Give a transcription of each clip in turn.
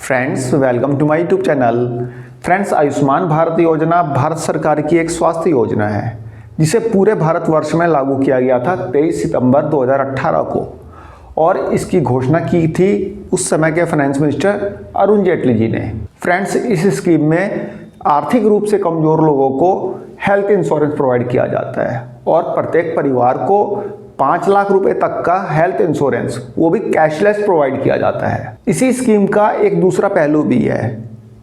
Friends, welcome to my YouTube channel. Friends, Ayushman Bharat Yojana Bharat सरकार की एक स्वास्थ्य योजना है जिसे पूरे भारतवर्ष में लागू किया गया था 23 सितंबर 2018 को, और इसकी घोषणा की थी उस समय के फाइनेंस मिनिस्टर अरुण जेटली जी ने। फ्रेंड्स, इस स्कीम में आर्थिक रूप से कमज़ोर लोगों को हेल्थ इंश्योरेंस प्रोवाइड किया जाता है और प्रत्येक परिवार को 5 लाख रुपए तक का हेल्थ इंश्योरेंस, वो भी कैशलेस, प्रोवाइड किया जाता है। इसी स्कीम का एक दूसरा पहलू भी है,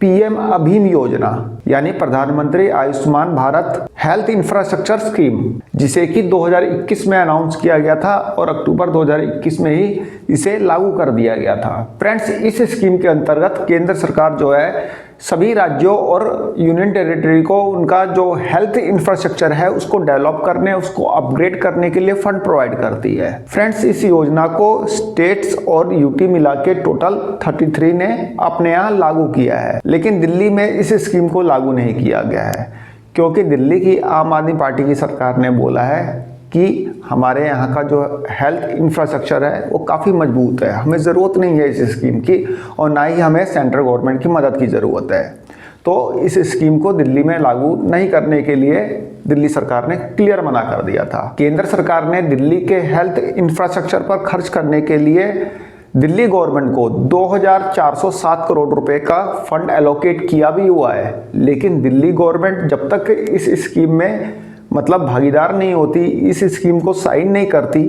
पीएम अभीम योजना, यानी प्रधानमंत्री Ayushman Bharat health infrastructure scheme, जिसे कि 2021 में अनाउंस किया गया था और अक्टूबर 2021 में ही इसे लागू कर दिया गया था। फ्रेंड्स, इस स्कीम के अंतर्गत केंद्र सरकार जो है सभी राज्यों और यूनियन टेरिटरी को उनका जो हेल्थ इंफ्रास्ट्रक्चर है उसको डेवलप करने, उसको अपग्रेड करने के लिए फंड प्रोवाइड करती है। फ्रेंड्स, इस योजना को स्टेट्स और यूटी मिला के टोटल 33 ने अपने यहाँ लागू किया है, लेकिन दिल्ली में इस स्कीम को लागू नहीं किया गया है क्योंकि दिल्ली की आम आदमी पार्टी की सरकार ने बोला है कि हमारे यहाँ का जो हेल्थ इंफ्रास्ट्रक्चर है वो काफ़ी मजबूत है, हमें ज़रूरत नहीं है इस स्कीम की और ना ही हमें सेंट्रल गवर्नमेंट की मदद की ज़रूरत है। तो इस स्कीम को दिल्ली में लागू नहीं करने के लिए दिल्ली सरकार ने क्लियर मना कर दिया था। केंद्र सरकार ने दिल्ली के हेल्थ इंफ्रास्ट्रक्चर पर खर्च करने के लिए दिल्ली गवर्नमेंट को 2407 करोड़ रुपए का फंड एलोकेट किया भी हुआ है, लेकिन दिल्ली गवर्नमेंट जब तक इस स्कीम में भागीदार नहीं होती, इस स्कीम को साइन नहीं करती,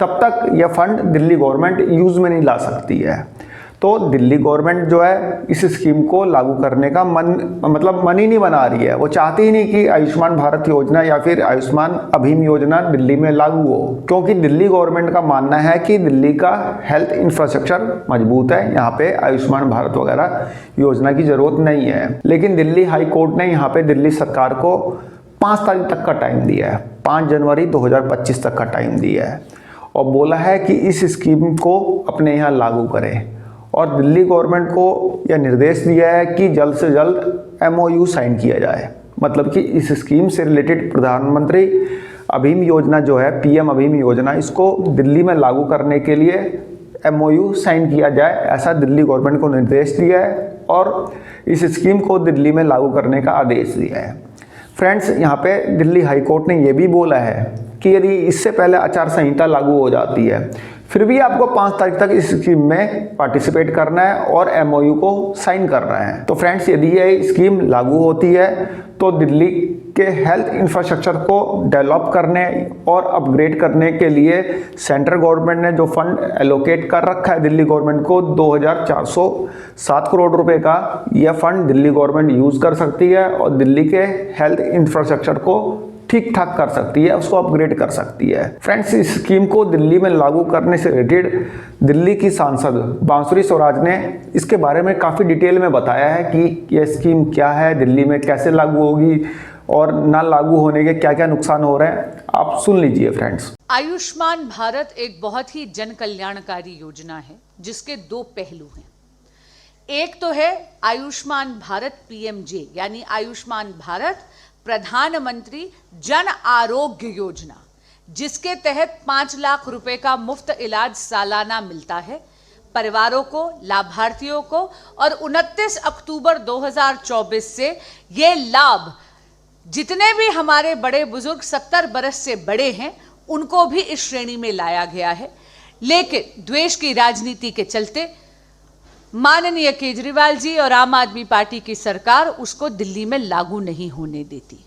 तब तक यह फंड दिल्ली गवर्नमेंट यूज़ में नहीं ला सकती है। तो दिल्ली गवर्नमेंट जो है इस स्कीम को लागू करने का मन ही नहीं बना रही है। वो चाहती ही नहीं कि आयुष्मान भारत योजना या फिर आयुष्मान अभीम योजना दिल्ली में लागू हो, क्योंकि दिल्ली गवर्नमेंट का मानना है कि दिल्ली का हेल्थ इंफ्रास्ट्रक्चर मजबूत है, यहाँ पे आयुष्मान भारत वगैरह योजना की ज़रूरत नहीं है। लेकिन दिल्ली हाई कोर्ट ने यहाँ पे दिल्ली सरकार को 5 तारीख तक का टाइम दिया है, 5 जनवरी 2025 तक का टाइम दिया है और बोला है कि इस स्कीम को अपने यहाँ लागू करें। और दिल्ली गवर्नमेंट को यह निर्देश दिया है कि जल्द से जल्द MOU साइन किया जाए, मतलब कि इस स्कीम से रिलेटेड प्रधानमंत्री अभीम योजना जो है, पीएम अभीम योजना, इसको दिल्ली में लागू करने के लिए MOU साइन किया जाए, ऐसा दिल्ली गवर्नमेंट को निर्देश दिया है और इस स्कीम को दिल्ली में लागू करने का आदेश दिया है। फ्रेंड्स, यहाँ पे दिल्ली हाई कोर्ट ने यह भी बोला है कि यदि इससे पहले आचार संहिता लागू हो जाती है फिर भी आपको 5 तारीख तक इस स्कीम में पार्टिसिपेट करना है और MOU को साइन करना है। तो फ्रेंड्स, यदि ये स्कीम लागू होती है तो दिल्ली के हेल्थ इंफ्रास्ट्रक्चर को डेवलप करने और अपग्रेड करने के लिए सेंट्रल गवर्नमेंट ने जो फंड एलोकेट कर रखा है दिल्ली गवर्नमेंट को 2407 करोड़ रुपए का, यह फंड दिल्ली गवर्नमेंट यूज़ कर सकती है और दिल्ली के हेल्थ इंफ्रास्ट्रक्चर को ठीक ठाक कर सकती है, उसको अपग्रेड कर सकती है। फ्रेंड्स, इस स्कीम को दिल्ली में लागू करने से रिलेटेड दिल्ली की सांसद बांसुरी स्वराज ने इसके बारे में काफ़ी डिटेल में बताया है कि यह स्कीम क्या है, दिल्ली में कैसे लागू होगी और ना लागू होने के क्या क्या नुकसान हो रहे हैं। आप सुन लीजिए फ्रेंड्स। आयुष्मान भारत एक बहुत ही जन कल्याणकारी योजना है जिसके 2 पहलू हैं। एक तो है आयुष्मान भारत PMJ, यानी आयुष्मान भारत प्रधानमंत्री जन आरोग्य योजना, जिसके तहत 5 लाख रुपए का मुफ्त इलाज सालाना मिलता है परिवारों को, लाभार्थियों को, और 29 अक्टूबर 2024 से ये लाभ जितने भी हमारे बड़े बुजुर्ग 70 बरस से बड़े हैं उनको भी इस श्रेणी में लाया गया है। लेकिन द्वेष की राजनीति के चलते माननीय केजरीवाल जी और आम आदमी पार्टी की सरकार उसको दिल्ली में लागू नहीं होने देती।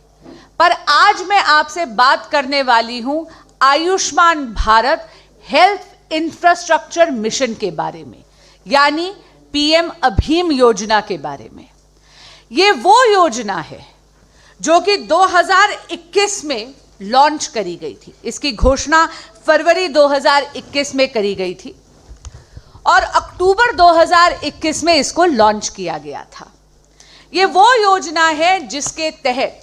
पर आज मैं आपसे बात करने वाली हूं Ayushman Bharat health infrastructure mission के बारे में, यानी पीएम अभीम योजना के बारे में। ये वो योजना है जो कि 2021 में लॉन्च करी गई थी। इसकी घोषणा फरवरी 2021 में करी गई थी और अक्टूबर 2021 में इसको लॉन्च किया गया था। ये वो योजना है जिसके तहत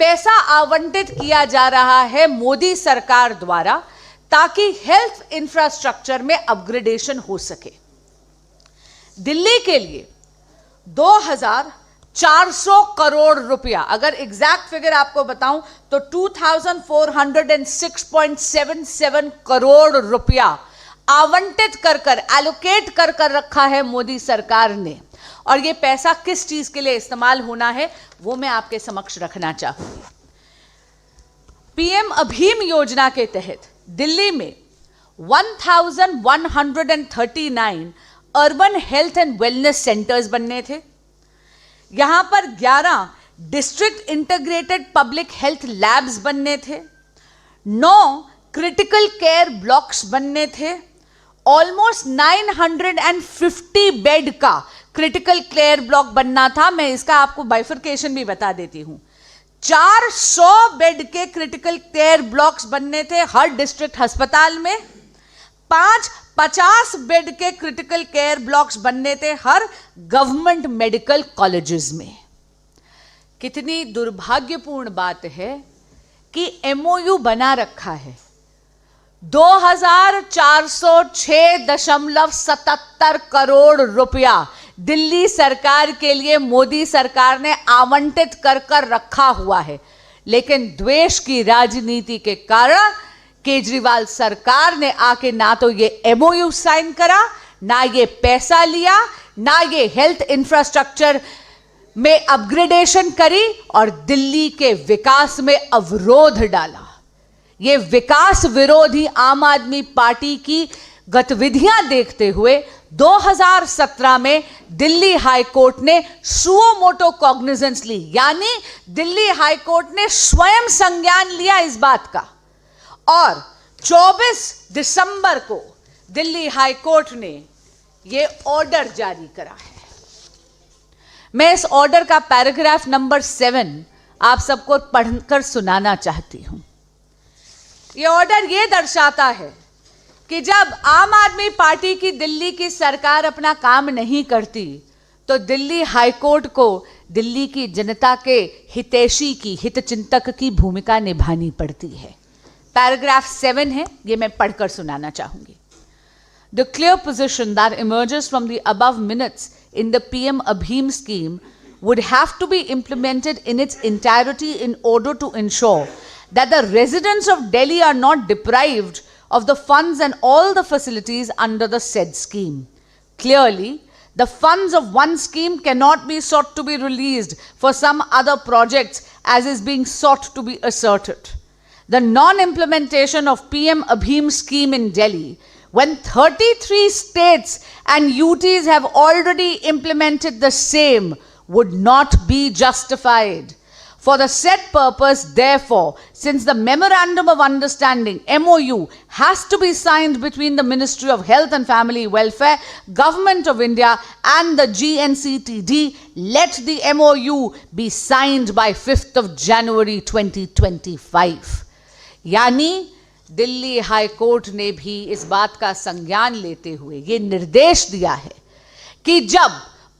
पैसा आवंटित किया जा रहा है मोदी सरकार द्वारा ताकि हेल्थ इंफ्रास्ट्रक्चर में अपग्रेडेशन हो सके। दिल्ली के लिए 2400 करोड़ रुपया, अगर एग्जैक्ट फिगर आपको बताऊं तो 2406.77 करोड़ रुपया आवंटित कर एलोकेट कर रखा है मोदी सरकार ने, और ये पैसा किस चीज के लिए इस्तेमाल होना है वो मैं आपके समक्ष रखना चाहूंगी। पीएम अभीम योजना के तहत दिल्ली में 1139 urban health and wellness centres बनने थे। यहां पर 11 district integrated public health labs बनने थे, 9 क्रिटिकल केयर ब्लॉक्स बनने थे, ऑलमोस्ट 950 बेड का क्रिटिकल केयर ब्लॉक बनना था। मैं इसका आपको बाइफरकेशन भी बता देती हूं। 400 बेड के क्रिटिकल केयर ब्लॉक्स बनने थे हर डिस्ट्रिक्ट अस्पताल में, 50 बेड के क्रिटिकल केयर ब्लॉक्स बनने थे हर गवर्नमेंट मेडिकल कॉलेजेस में। कितनी दुर्भाग्यपूर्ण बात है कि एमओयू बना रखा है, 2406.77 करोड़ रुपया दिल्ली सरकार के लिए मोदी सरकार ने आवंटित कर रखा हुआ है, लेकिन द्वेष की राजनीति के कारण केजरीवाल सरकार ने आके ना तो ये एमओयू साइन करा, ना ये पैसा लिया, ना ये हेल्थ इंफ्रास्ट्रक्चर में अपग्रेडेशन करी और दिल्ली के विकास में अवरोध डाला। ये विकास विरोधी आम आदमी पार्टी की गतिविधियां देखते हुए 2017 में दिल्ली हाई कोर्ट ने सुओ मोटो कॉग्निजेंस ली, यानी दिल्ली हाई कोर्ट ने स्वयं संज्ञान लिया इस बात का, और 24 दिसंबर को दिल्ली हाई कोर्ट ने यह ऑर्डर जारी करा है। मैं इस ऑर्डर का पैराग्राफ नंबर 7 आप सबको पढ़कर सुनाना चाहती हूं। यह ऑर्डर यह दर्शाता है कि जब आम आदमी पार्टी की दिल्ली की सरकार अपना काम नहीं करती तो दिल्ली हाई कोर्ट को दिल्ली की जनता के हितैषी की, हितचिंतक की भूमिका निभानी पड़ती है। पैराग्राफ 7 है, यह मैं पढ़कर सुनाना चाहूंगी। The clear position that emerges from the above minutes in the PM Abhim scheme would have to be implemented in its entirety in order to ensure that the residents of Delhi are not deprived of the funds and all the facilities under the said scheme. Clearly, the funds of one scheme cannot be sought to be released for some other projects as is being sought to be asserted. The non-implementation of PM Abhim scheme in Delhi, when 33 states and UTs have already implemented the same, would not be justified. For the said purpose, therefore, since the Memorandum of Understanding MOU has to be signed between the Ministry of Health and Family Welfare, Government of India and the GNCTD, let the MOU be signed by 5th of January 2025. यानी Delhi high court ने भी इस बात का संज्ञान लेते हुए ये निर्देश दिया है कि जब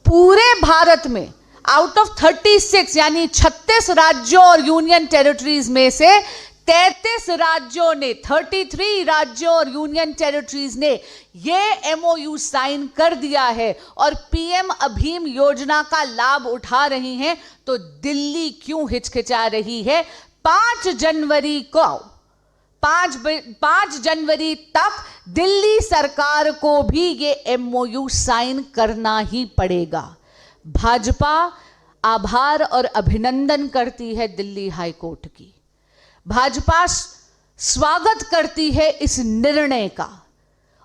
पूरे भारत में आउट ऑफ 36 यानी 36 राज्यों और यूनियन टेरिटरीज में से 33 राज्यों ने, 33 राज्यों और यूनियन टेरिटरीज ने ये एमओयू साइन कर दिया है और पीएम अभीम योजना का लाभ उठा रही हैं, तो दिल्ली क्यों हिचकिचा रही है? 5 जनवरी तक दिल्ली सरकार को भी ये एमओयू साइन करना ही पड़ेगा। भाजपा आभार और अभिनंदन करती है दिल्ली हाई कोर्ट की। भाजपा स्वागत करती है इस निर्णय का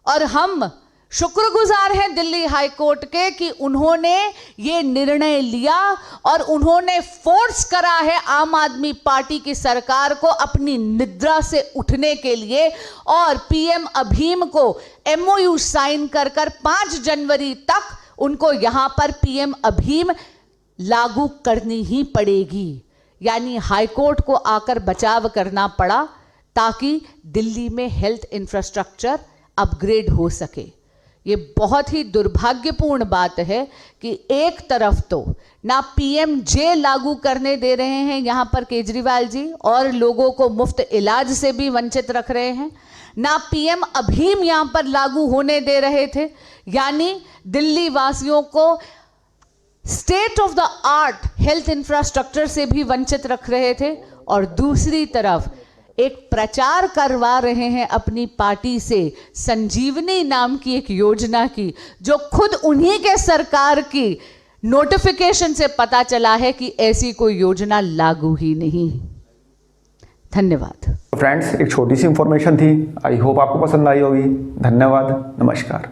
और हम शुक्रगुजार हैं दिल्ली हाई कोर्ट के कि उन्होंने ये निर्णय लिया और उन्होंने फोर्स करा है आम आदमी पार्टी की सरकार को अपनी निद्रा से उठने के लिए और पीएम अभीम को एमओयू साइन कर 5 जनवरी तक उनको यहां पर पीएम अभीम लागू करनी ही पड़ेगी। यानी हाईकोर्ट को आकर बचाव करना पड़ा ताकि दिल्ली में हेल्थ इंफ्रास्ट्रक्चर अपग्रेड हो सके। ये बहुत ही दुर्भाग्यपूर्ण बात है कि एक तरफ तो ना पीएमजे लागू करने दे रहे हैं यहाँ पर केजरीवाल जी और लोगों को मुफ्त इलाज से भी वंचित रख रहे हैं, ना पीएम अभीम यहाँ पर लागू होने दे रहे थे, यानी दिल्ली वासियों को state of the art health infrastructure से भी वंचित रख रहे थे। और दूसरी तरफ एक प्रचार करवा रहे हैं अपनी पार्टी से संजीवनी नाम की एक योजना की, जो खुद उन्हीं के सरकार की नोटिफिकेशन से पता चला है कि ऐसी कोई योजना लागू ही नहीं। धन्यवाद। फ्रेंड्स, एक छोटी सी इंफॉर्मेशन थी, आई होप आपको पसंद आई होगी। धन्यवाद, नमस्कार।